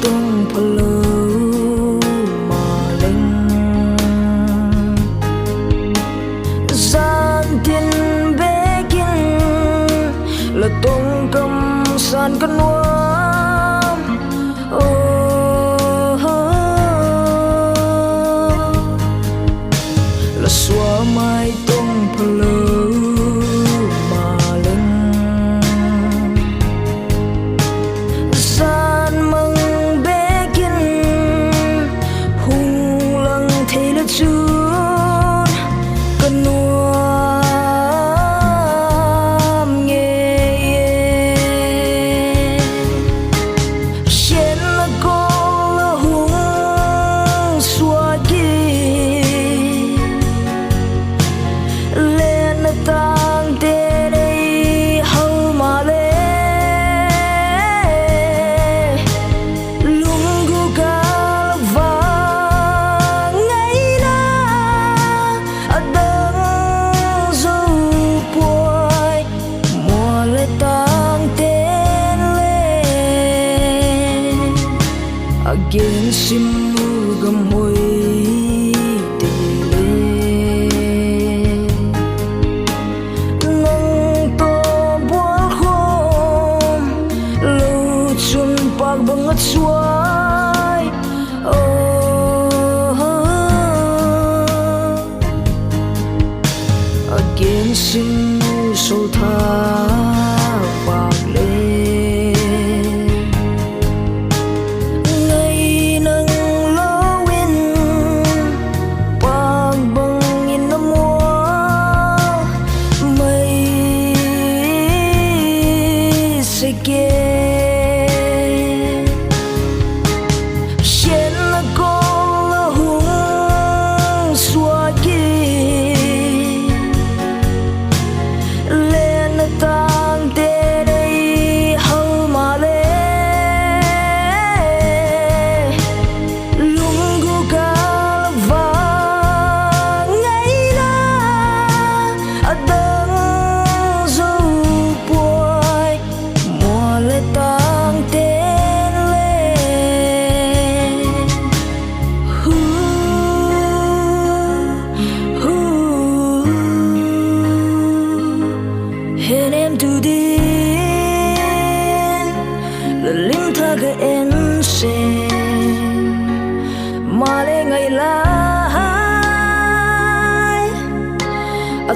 tung phalo mà linh gian tiên bé kinh là tung cầm san căn nuông là xóa mai tung phalo again sim nu gam hoi te le nang to bol khom lu chun pak bang at suai again sim nu so tha pak le lim tha ga en se ma le ngai lai a